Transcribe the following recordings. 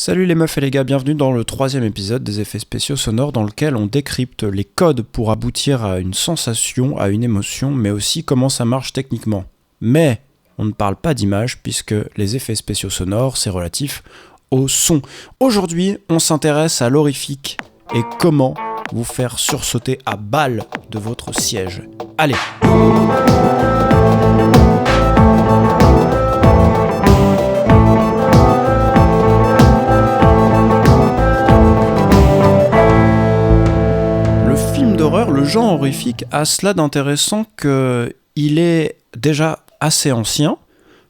Salut les meufs et les gars, bienvenue dans le 3e épisode des effets spéciaux sonores dans lequel on décrypte les codes pour aboutir à une sensation, à une émotion, mais aussi comment ça marche techniquement. Mais on ne parle pas d'image puisque les effets spéciaux sonores, c'est relatif au son. Aujourd'hui, on s'intéresse à l'horrifique et comment vous faire sursauter à balle de votre siège. Allez! Le genre horrifique a cela d'intéressant qu'il est déjà assez ancien.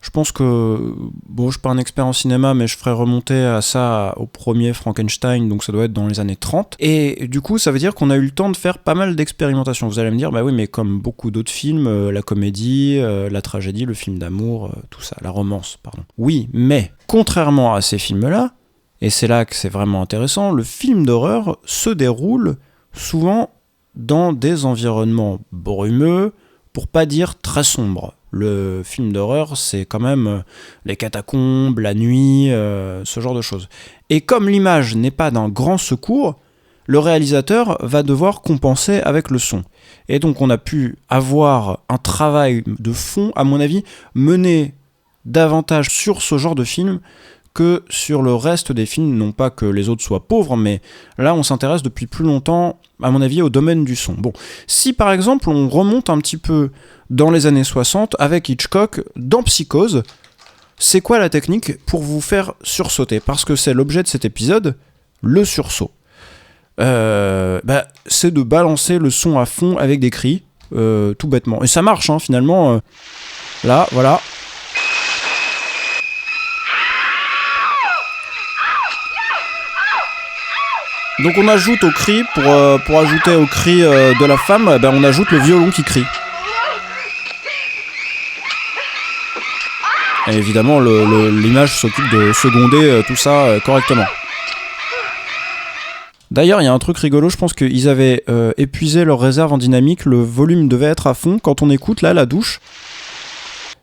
Je pense que, bon, je ne suis pas un expert en cinéma, mais je ferai remonter à ça au premier Frankenstein, donc ça doit être dans les années 30. Et du coup, ça veut dire qu'on a eu le temps de faire pas mal d'expérimentations. Vous allez me dire, bah oui, mais comme beaucoup d'autres films, la comédie, la tragédie, le film d'amour, tout ça, la romance, pardon. Oui, mais contrairement à ces films-là, et c'est là que c'est vraiment intéressant, le film d'horreur se déroule souvent dans des environnements brumeux, pour pas dire très sombres. Le film d'horreur, c'est quand même les catacombes, la nuit, ce genre de choses. Et comme l'image n'est pas d'un grand secours, le réalisateur va devoir compenser avec le son. Et donc on a pu avoir un travail de fond, à mon avis, mené davantage sur ce genre de film que sur le reste des films, non pas que les autres soient pauvres, mais là on s'intéresse depuis plus longtemps, à mon avis, au domaine du son. Bon, si par exemple on remonte un petit peu dans les années 60 avec Hitchcock, dans Psychose, c'est quoi la technique pour vous faire sursauter ? Parce que c'est l'objet de cet épisode, le sursaut. C'est de balancer le son à fond avec des cris, tout bêtement. Et ça marche, hein, finalement. Là, voilà. Donc on ajoute au cri, pour ajouter au cri de la femme, on ajoute le violon qui crie. Et évidemment, l'image s'occupe de seconder tout ça correctement. D'ailleurs, il y a un truc rigolo, je pense qu'ils avaient épuisé leur réserve en dynamique, le volume devait être à fond. Quand on écoute là la douche,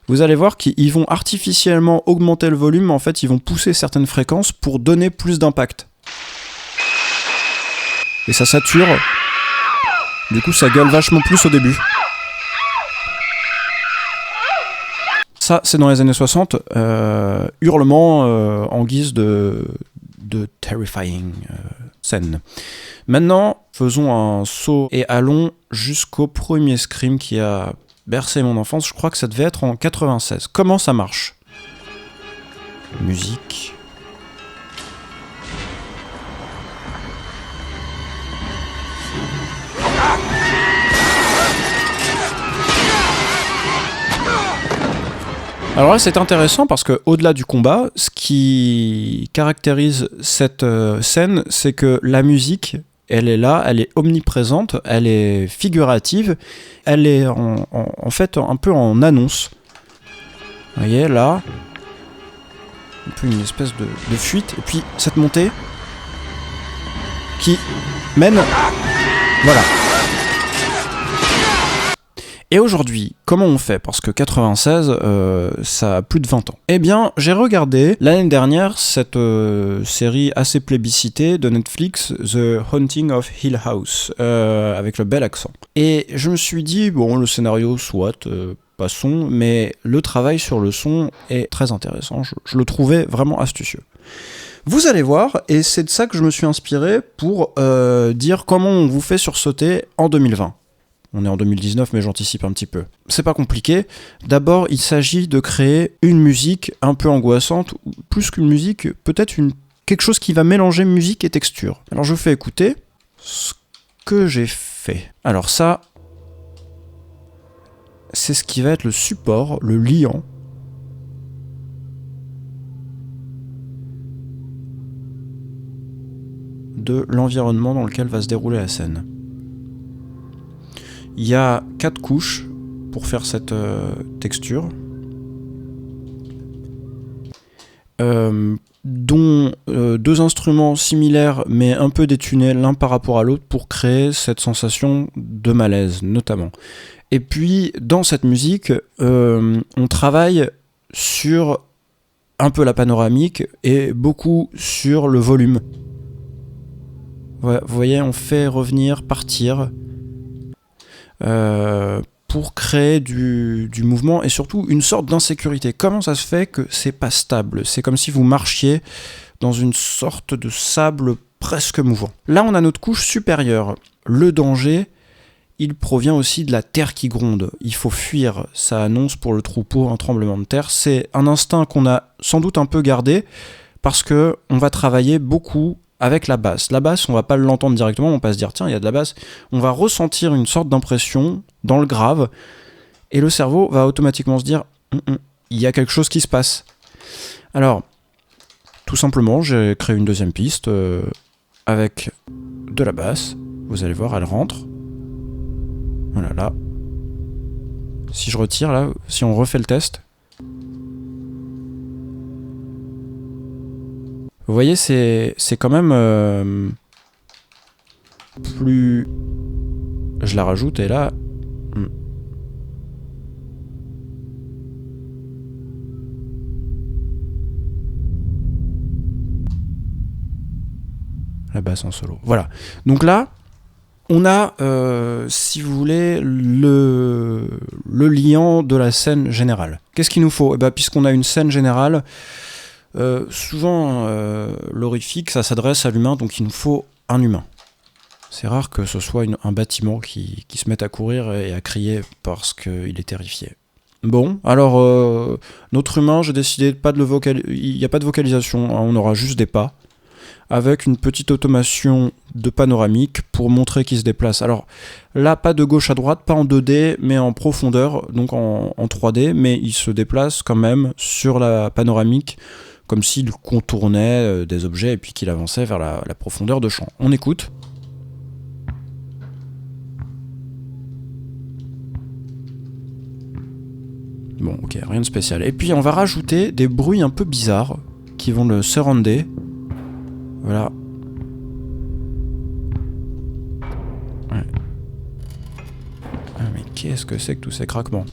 vous allez voir qu'ils vont artificiellement augmenter le volume, mais en fait ils vont pousser certaines fréquences pour donner plus d'impact. Et ça sature. Du coup, ça gueule vachement plus au début. Ça, c'est dans les années 60. Hurlement en guise de terrifying scène. Maintenant, faisons un saut et allons jusqu'au premier Scream qui a bercé mon enfance. Je crois que ça devait être en 96. Comment ça marche ? Musique... Alors là, c'est intéressant parce que au-delà du combat, ce qui caractérise cette scène, c'est que la musique, elle est là, elle est omniprésente, elle est figurative, elle est en fait un peu en annonce. Vous voyez, là, un peu une espèce de fuite, et puis cette montée qui mène... Voilà. Et aujourd'hui, comment on fait ? Parce que 96, ça a plus de 20 ans. Eh bien, j'ai regardé l'année dernière cette série assez plébiscitée de Netflix, The Haunting of Hill House, avec le bel accent. Et je me suis dit, bon, le scénario, soit, passons, mais le travail sur le son est très intéressant. Je le trouvais vraiment astucieux. Vous allez voir, et c'est de ça que je me suis inspiré pour dire comment on vous fait sursauter en 2020. On est en 2019, mais j'anticipe un petit peu. C'est pas compliqué. D'abord, il s'agit de créer une musique un peu angoissante, ou plus qu'une musique, peut-être quelque chose qui va mélanger musique et texture. Alors je vous fais écouter ce que j'ai fait. Alors ça, c'est ce qui va être le support, le liant de l'environnement dans lequel va se dérouler la scène. Il y a 4 couches pour faire cette texture, dont 2 instruments similaires mais un peu détunés l'un par rapport à l'autre pour créer cette sensation de malaise notamment. Et puis dans cette musique, on travaille sur un peu la panoramique et beaucoup sur le volume. Voilà, vous voyez, on fait revenir, partir pour créer du mouvement et surtout une sorte d'insécurité. Comment ça se fait que c'est pas stable? C'est comme si vous marchiez dans une sorte de sable presque mouvant. Là, on a notre couche supérieure. Le danger, il provient aussi de la terre qui gronde. Il faut fuir. Ça annonce pour le troupeau un tremblement de terre. C'est un instinct qu'on a sans doute un peu gardé parce que on va travailler beaucoup avec la basse. La basse, on va pas l'entendre directement, on va pas se dire tiens, il y a de la basse. On va ressentir une sorte d'impression dans le grave et le cerveau va automatiquement se dire il y a quelque chose qui se passe. Alors, tout simplement, j'ai créé une deuxième piste avec de la basse. Vous allez voir, elle rentre. Voilà, là. Si je retire, là, si on refait le test. Vous voyez, c'est quand même plus... Je la rajoute et là... La basse en solo. Voilà. Donc là, on a, si vous voulez, le liant de la scène générale. Qu'est-ce qu'il nous faut? Puisqu'on a une scène générale, souvent, l'horrifique, ça s'adresse à l'humain, donc il nous faut un humain. C'est rare que ce soit un bâtiment qui se mette à courir et à crier parce qu'il est terrifié. Bon, alors, notre humain, j'ai décidé il n'y a pas de vocalisation, hein, on aura juste des pas, avec une petite automation de panoramique pour montrer qu'il se déplace. Alors là, pas de gauche à droite, pas en 2D, mais en profondeur, donc en 3D, mais il se déplace quand même sur la panoramique, comme s'il contournait des objets et puis qu'il avançait vers la profondeur de champ. On écoute. Bon, ok, rien de spécial. Et puis on va rajouter des bruits un peu bizarres qui vont le surrounder. Voilà. Ouais. Ah, mais qu'est-ce que c'est que tous ces craquements?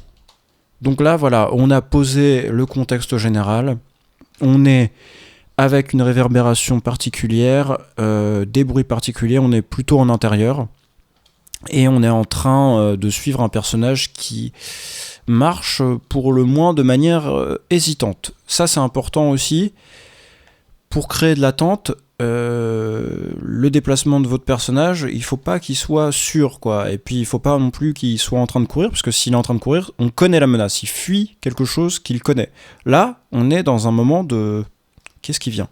Donc là, voilà, on a posé le contexte général. On est avec une réverbération particulière, des bruits particuliers. On est plutôt en intérieur. Et on est en train de suivre un personnage qui marche pour le moins de manière hésitante. Ça, c'est important aussi. Pour créer de l'attente, le déplacement de votre personnage, il faut pas qu'il soit sûr, quoi. Et puis il faut pas non plus qu'il soit en train de courir, parce que s'il est en train de courir, on connaît la menace. Il fuit quelque chose qu'il connaît. Là, on est dans un moment de... Qu'est-ce qui vient ?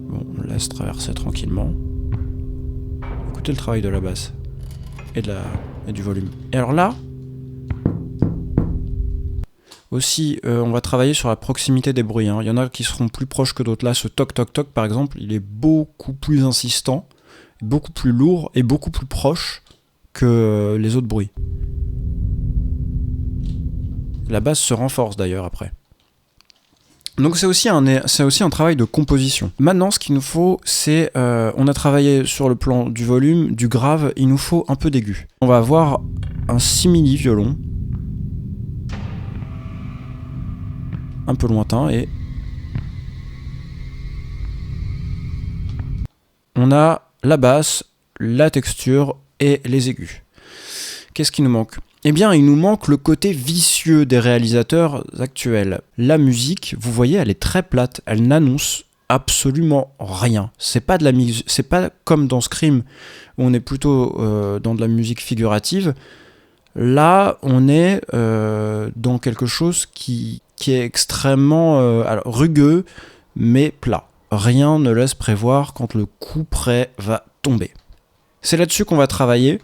Bon, on laisse traverser tranquillement. Écoutez le travail de la basse et du volume. Et alors là, aussi, on va travailler sur la proximité des bruits. Il y en a qui seront plus proches que d'autres. Là, ce toc-toc-toc, par exemple, il est beaucoup plus insistant, beaucoup plus lourd et beaucoup plus proche que les autres bruits. La basse se renforce d'ailleurs après. Donc c'est aussi un travail de composition. Maintenant, ce qu'il nous faut, c'est... on a travaillé sur le plan du volume, du grave, il nous faut un peu d'aigu. On va avoir un simili-violon, un peu lointain, et... on a la basse, la texture et les aigus. Qu'est-ce qui nous manque ? Eh bien, il nous manque le côté vicieux des réalisateurs actuels. La musique, vous voyez, elle est très plate, elle n'annonce absolument rien. C'est pas comme dans Scream où on est plutôt dans de la musique figurative. Là, on est dans quelque chose qui est extrêmement rugueux, mais plat. Rien ne laisse prévoir quand le coup près va tomber. C'est là-dessus qu'on va travailler.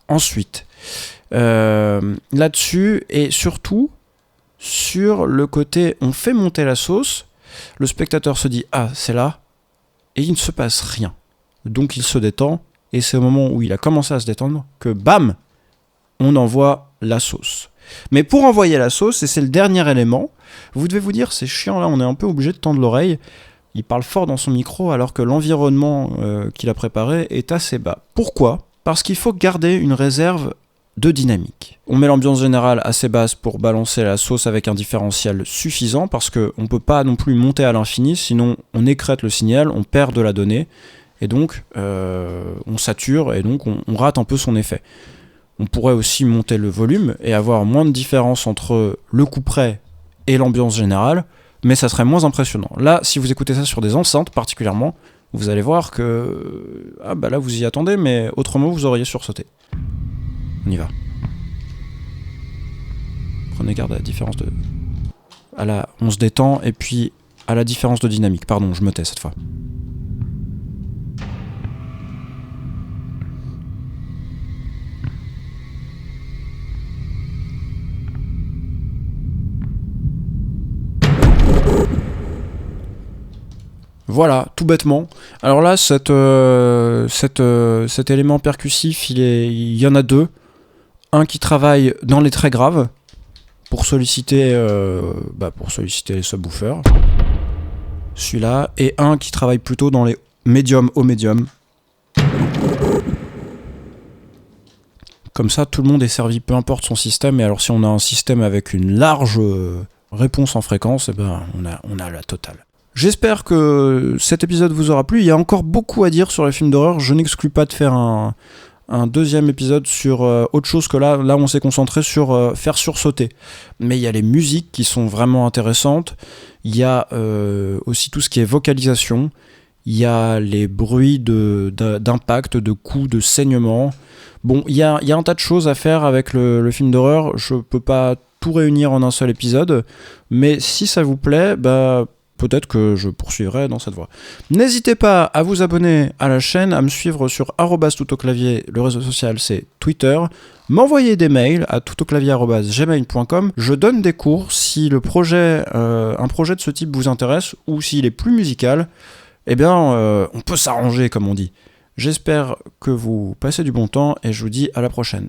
Ensuite, là-dessus, et surtout sur le côté on fait monter la sauce, le spectateur se dit ah c'est là, et il ne se passe rien, donc il se détend, et c'est au moment où il a commencé à se détendre que bam, on envoie la sauce. Mais pour envoyer la sauce, et c'est le dernier élément, vous devez vous dire c'est chiant là, on est un peu obligé de tendre l'oreille, il parle fort dans son micro alors que l'environnement qu'il a préparé est assez bas. Pourquoi ? Parce qu'il faut garder une réserve de dynamique. On met l'ambiance générale assez basse pour balancer la sauce avec un différentiel suffisant parce qu'on ne peut pas non plus monter à l'infini, sinon on écrète le signal, on perd de la donnée et donc on sature et donc on rate un peu son effet. On pourrait aussi monter le volume et avoir moins de différence entre le couperet et l'ambiance générale, mais ça serait moins impressionnant. Là, si vous écoutez ça sur des enceintes particulièrement, vous allez voir que là vous y attendez, mais autrement vous auriez sursauté. On y va. Prenez garde à la différence de... On se détend, et puis à la différence de dynamique. Pardon, je me tais cette fois. Voilà, tout bêtement. Alors là, cet élément percussif, il y en a deux. Un qui travaille dans les très graves pour solliciter les subwoofers. Celui-là. Et un qui travaille plutôt dans les médiums au médium. Comme ça, tout le monde est servi, peu importe son système. Et alors, si on a un système avec une large réponse en fréquence, on a la totale. J'espère que cet épisode vous aura plu. Il y a encore beaucoup à dire sur les films d'horreur. Je n'exclus pas de faire un deuxième épisode sur autre chose que là on s'est concentré sur faire sursauter. Mais il y a les musiques qui sont vraiment intéressantes. Il y a aussi tout ce qui est vocalisation. Il y a les bruits d'impact, de coups, de saignement. Bon, il y a un tas de choses à faire avec le film d'horreur. Je peux pas tout réunir en un seul épisode. Mais si ça vous plaît, peut-être que je poursuivrai dans cette voie. N'hésitez pas à vous abonner à la chaîne, à me suivre sur @toutauclavier, le réseau social c'est Twitter, m'envoyer des mails à toutauclavier@gmail.com. Je donne des cours si un projet de ce type vous intéresse ou s'il est plus musical, on peut s'arranger comme on dit. J'espère que vous passez du bon temps et je vous dis à la prochaine.